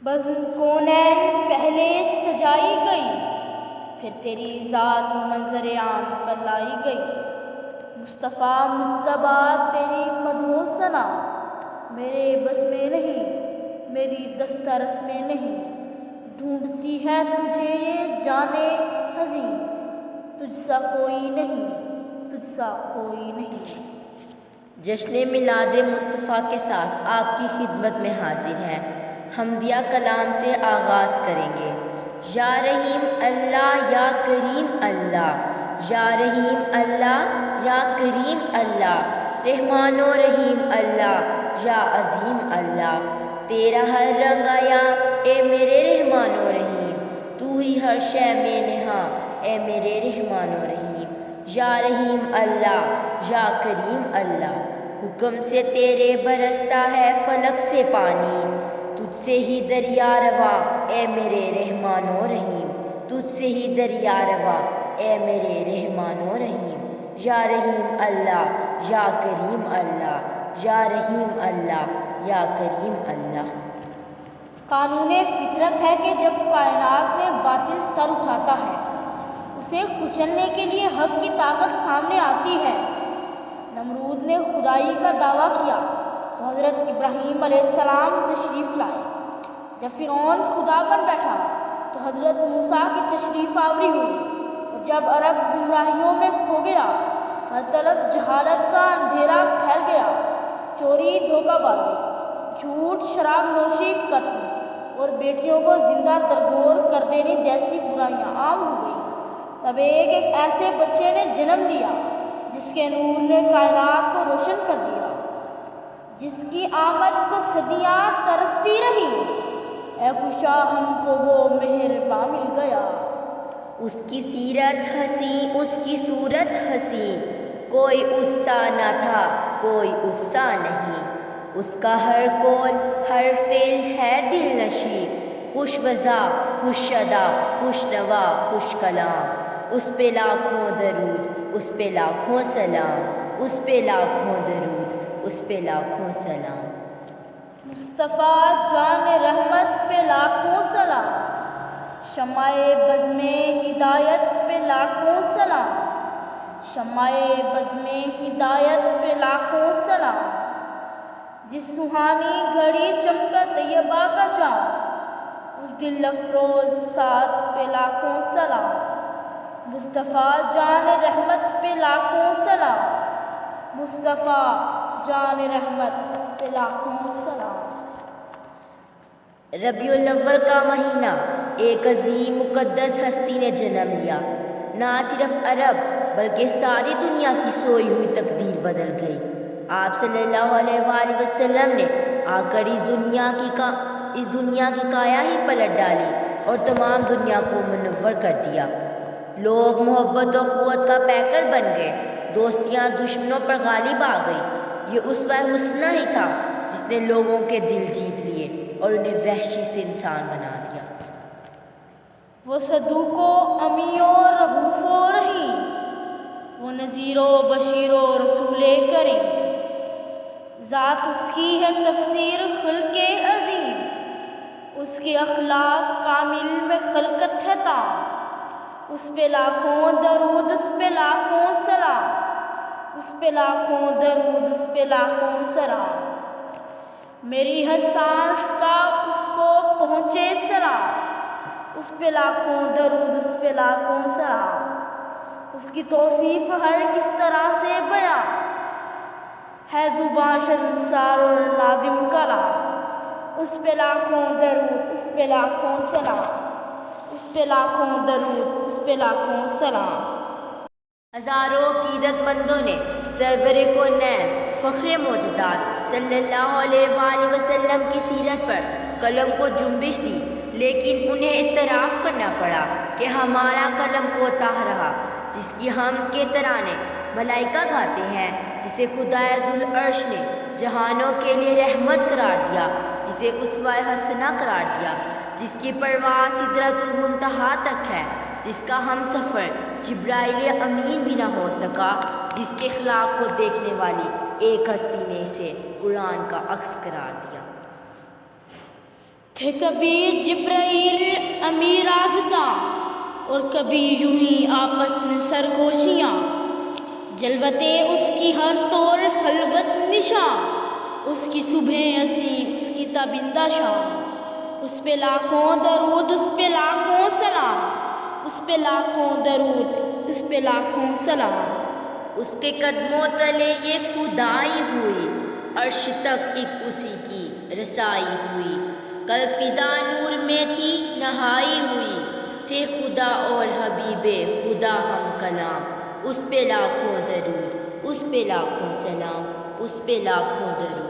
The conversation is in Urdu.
بزم کونین پہلے سجائی گئی، پھر تیری ذات منظر عام پر لائی گئی۔ مصطفیٰ مجتبیٰ تیری مدح و ثنا میرے بس میں نہیں، میری دسترس میں نہیں۔ ڈھونڈتی ہے تجھے یہ جانے حزین، تجھ سا کوئی نہیں، تجھ سا کوئی نہیں۔ جشن میلاد مصطفیٰ کے ساتھ آپ کی خدمت میں حاضر ہیں۔ حمدیہ کلام سے آغاز کریں گے۔ یا رحیم اللہ یا کریم اللہ، یا رحیم اللہ یا کریم اللہ، رحمان و رحیم اللہ یا عظیم اللہ۔ تیرا ہر رنگ آیا اے میرے رحمان و رحیم، تو ہی ہر شے میں نہاں اے میرے رحمان و رحیم۔ یا رحیم اللہ یا کریم اللہ، حکم سے تیرے برستا ہے فلک سے پانی، تجھ سے ہی دریا روا اے میرے رحمان و رحیم، تجھ سے ہی دریا روا اے میرے رحمان و رحیم۔ یا رحیم اللہ یا کریم اللہ، یا رحیم اللہ یا کریم اللہ۔ قانون فطرت ہے کہ جب کائنات میں باطل سر اٹھاتا ہے، اسے کچلنے کے لیے حق کی طاقت سامنے آتی ہے۔ نمرود نے خدائی کا دعویٰ کیا تو حضرت ابراہیم علیہ السلام تشریف لائے۔ جب فرعون خدا بن بیٹھا تو حضرت موسیٰ کی تشریف آوری ہوئی، اور جب عرب گمراہیوں میں کھو گیا، ہر طرف جہالت کا اندھیرا پھیل گیا، چوری دھوکہ بازی، جھوٹ، شراب نوشی، قتل اور بیٹیوں کو زندہ درگور کر دینے جیسی برائیاں عام ہو گئیں، تب ایک ایسے بچے نے جنم لیا جس کے نور نے کائنات کو روشن کر دیا، جس کی آمد کو صدیاں ترستی رہی، اے خوشا ہم کو وہ مہرباں مل گیا۔ اس کی سیرت ہنسی، اس کی صورت ہنسی، کوئی اس سا نہ تھا کوئی اس سا نہیں۔ اس کا ہر قول ہر فعل ہے دل نشیں، خوش وضع خوش ادا خوش نوا خوش کلام۔ اس پہ لاکھوں درود اس پہ لاکھوں سلام، اس پہ لاکھوں درود اس پہ لاکھوں سلام۔ مصطفیٰ جان رحمت پہ لاکھوں سلام، شمع بزم ہدایت پہ لاکھوں سلام، شمع بزم ہدایت پہ لاکھوں سلام۔ جس سہانی گھڑی چمکا طیبہ کا چاند، اس دل افروز ساتھ پہ لاکھوں سلام۔ مصطفیٰ جان رحمت پہ لاکھوں سلام، مصطفیٰ جان رحمت پہ لاکھوں سلام۔ ربیع الاول کا مہینہ ایک عظیم مقدس ہستی نے جنم لیا۔ نہ صرف عرب بلکہ ساری دنیا کی سوئی ہوئی تقدیر بدل گئی۔ آپ صلی اللہ علیہ وآلہ وسلم نے آ کر اس دنیا کی کایا ہی پلٹ ڈالی اور تمام دنیا کو منور کر دیا۔ لوگ محبت و قوت کا پیکر بن گئے، دوستیاں دشمنوں پر غالب آ گئی۔ یہ اسوہ حسنہ ہی تھا جس نے لوگوں کے دل جیت لیے اور انہیں وحشی سے انسان بنا دیا۔ وہ صدوق و امی و رؤوف و رحیم، وہ نذیر و بشیر و رسول کریم۔ ذات اس کی ہے تفسیر خلق عظیم، اس کے اخلاق کامل میں خلقت ہے تام۔ اس پہ لاکھوں درود اس پہ لاکھوں سلام، اس پہ لاکھوں درود اس پہ لاکھوں سلام۔ میری ہر سانس کا اس کو پہنچے سلام، اس پہ لاکھوں درود اس پہ لاکھوں سلام۔ اس کی توصیف ہر کس طرح سے بیاں ہے، زباں شرمسار اور نادم کلام۔ اس پہ لاکھوں درود اس پہ لاکھوں سلام، اس پہ لاکھوں درود اس پہ لاکھوں سلام۔ ہزاروں عقیدت مندوں نے سرور کونین فخر موجودات صلی اللہ علیہ وآلہ وسلم کی سیرت پر قلم کو جنبش دی، لیکن انہیں اعتراف کرنا پڑا کہ ہمارا قلم کوتاہ رہا۔ جس کی حمد کے ترانے ملائکہ گاتے ہیں، جسے خدائے ذوالعرش نے جہانوں کے لیے رحمت قرار دیا، جسے اسوہ حسنہ قرار دیا، جس کی پرواز سدرۃ المنتہا تک ہے، جس کا ہم سفر جبرائیل امین بھی نہ ہو سکا، جس کے اخلاق کو دیکھنے والی ایک ہستی نے اسے قرآن کا عکس قرار دیا۔ تھے کبھی جبرائیل امیر آزداں اور کبھی یوں ہی آپس میں سرگوشیاں، جلوتیں اس کی ہر طور خلوت نشاں، اس کی صبح حسین اس کی تابندہ شام، اس پہ لاکھوں درود اس پہ لاکھوں سلام، اس پہ لاکھوں درود اس پہ لاکھوں سلام۔ اس کے قدموں تلے یہ خدائی ہوئی، عرش تک ایک اسی کی رسائی ہوئی، کل فضا نور میں تھی نہائی ہوئی، تھے خدا اور حبیب خدا ہم کلام، اس پہ لاکھوں درود اس پہ لاکھوں سلام، اس پہ لاکھوں درود۔